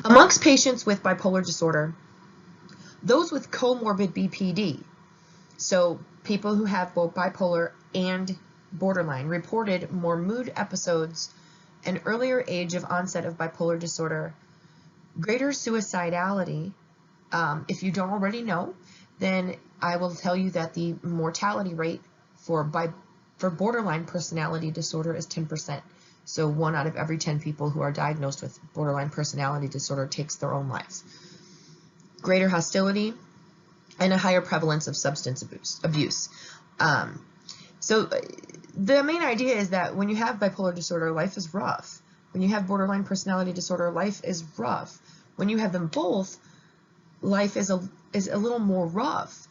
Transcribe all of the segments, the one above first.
Amongst patients with bipolar disorder, those with comorbid BPD, so people who have both bipolar and borderline, reported more mood episodes, an earlier age of onset of bipolar disorder, greater suicidality. If you don't already know, then I will tell you that the mortality rate for borderline personality disorder is 10%. So 1 out of every 10 people who are diagnosed with borderline personality disorder takes their own lives. Greater hostility and a higher prevalence of substance abuse. So the main idea is that when you have bipolar disorder, life is rough. When you have borderline personality disorder, life is rough. When you have them both, life is a little more rough,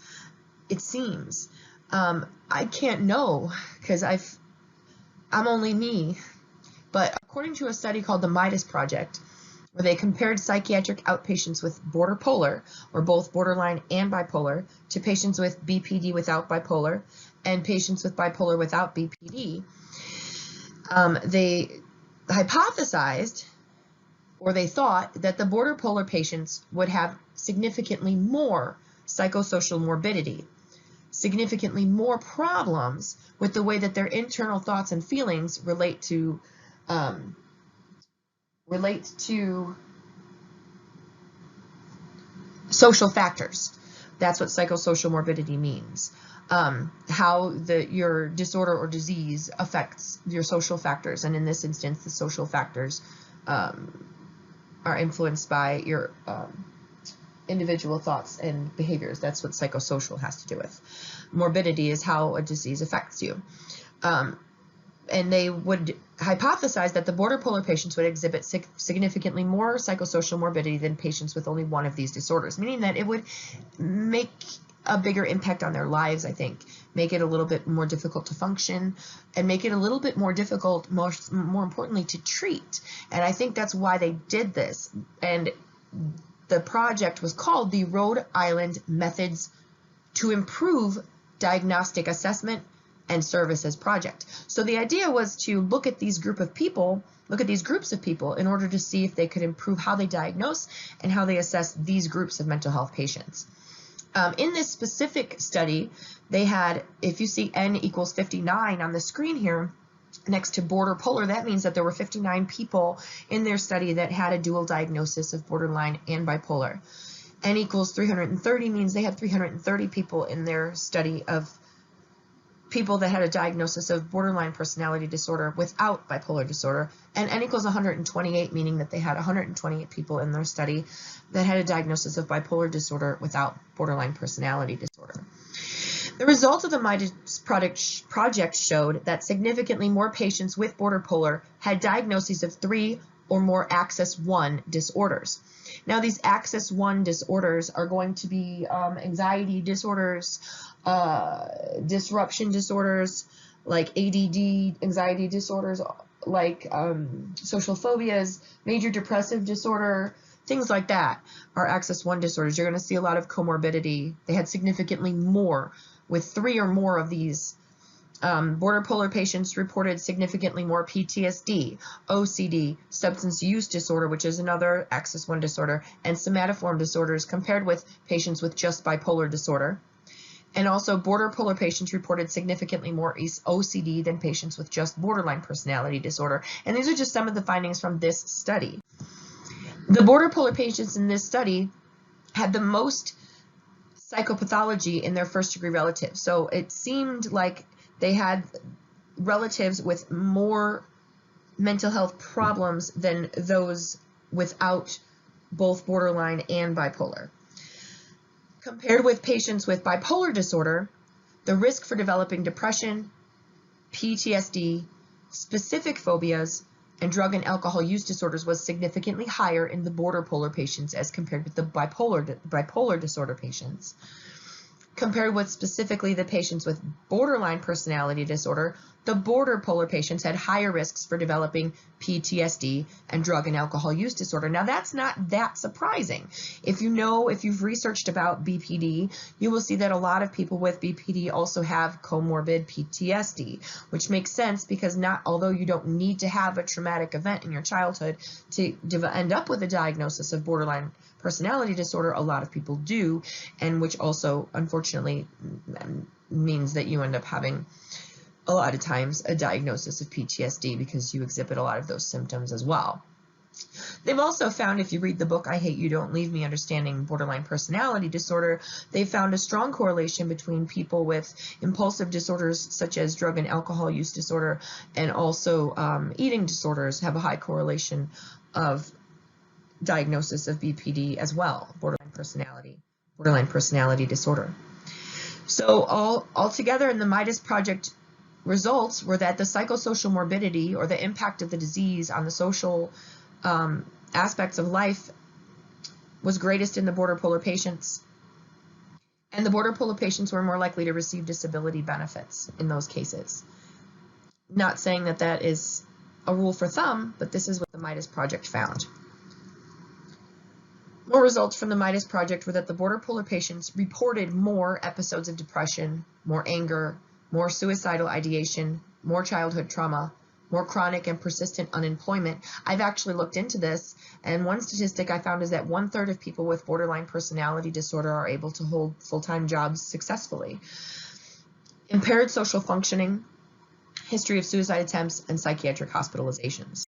it seems. I can't know because I'm only me, but according to a study called the Midas Project, where they compared psychiatric outpatients with borderpolar, or both borderline and bipolar, to patients with BPD without bipolar and patients with bipolar without BPD, they hypothesized, or they thought, that the borderpolar patients would have significantly more psychosocial morbidity, significantly more problems with the way that their internal thoughts and feelings relate to social factors. That's what psychosocial morbidity means. How your disorder or disease affects your social factors, and in this instance, the social factors are influenced by your individual thoughts and behaviors. That's what psychosocial has to do with. Morbidity is how a disease affects you. And they would hypothesize that the borderpolar patients would exhibit significantly more psychosocial morbidity than patients with only one of these disorders, meaning that it would make a bigger impact on their lives, I think, make it a little bit more difficult to function, and make it a little bit more difficult, more importantly, to treat. And I think that's why they did this. And the project was called the Rhode Island Methods to Improve Diagnostic Assessment and Services Project. So the idea was to look at these groups of people in order to see if they could improve how they diagnose and how they assess these groups of mental health patients. In this specific study, they had, if you see n equals 59 on the screen here, next to borderpolar, that means that there were 59 people in their study that had a dual diagnosis of borderline and bipolar. N equals 330 means they had 330 people in their study of people that had a diagnosis of borderline personality disorder without bipolar disorder, and n equals 128, meaning that they had 128 people in their study that had a diagnosis of bipolar disorder without borderline personality disorder. The results of the Midas project showed that significantly more patients with borderpolar had diagnoses of 3 or more Axis 1 disorders. Now, these Axis 1 disorders are going to be anxiety disorders, disruption disorders like ADD, anxiety disorders like social phobias, major depressive disorder, things like that are Axis 1 disorders. You're going to see a lot of comorbidity. They had significantly more with 3 or more of these. Borderpolar patients reported significantly more PTSD, OCD, substance use disorder, which is another Axis 1 disorder, and somatoform disorders compared with patients with just bipolar disorder. And also borderpolar patients reported significantly more OCD than patients with just borderline personality disorder. And these are just some of the findings from this study. The borderpolar patients in this study had the most psychopathology in their first-degree relatives. So it seemed like they had relatives with more mental health problems than those without both borderline and bipolar. Compared with patients with bipolar disorder, the risk for developing depression, PTSD, specific phobias, and drug and alcohol use disorders was significantly higher in the borderpolar patients as compared with the bipolar disorder patients. Compared with specifically the patients with borderline personality disorder, the borderpolar patients had higher risks for developing PTSD and drug and alcohol use disorder. Now, that's not that surprising. If you've researched about BPD, you will see that a lot of people with BPD also have comorbid PTSD, which makes sense because although you don't need to have a traumatic event in your childhood to end up with a diagnosis of borderline personality disorder, a lot of people do, and which also, unfortunately, means that you end up having a lot of times a diagnosis of PTSD because you exhibit a lot of those symptoms as well. They've also found, if you read the book I Hate You, Don't Leave Me, Understanding Borderline Personality Disorder, they've found a strong correlation between people with impulsive disorders such as drug and alcohol use disorder and also eating disorders have a high correlation of diagnosis of BPD as well, borderline personality disorder. So all together in the Midas Project results were that the psychosocial morbidity, or the impact of the disease on the social aspects of life, was greatest in the borderpolar patients. And the borderpolar patients were more likely to receive disability benefits in those cases. Not saying that that is a rule for thumb, but this is what the Midas Project found. More results from the Midas Project were that the borderpolar patients reported more episodes of depression, more anger, more suicidal ideation, more childhood trauma, more chronic and persistent unemployment. I've actually looked into this, and one statistic I found is that 1/3 of people with borderline personality disorder are able to hold full-time jobs successfully. Impaired social functioning, history of suicide attempts, and psychiatric hospitalizations.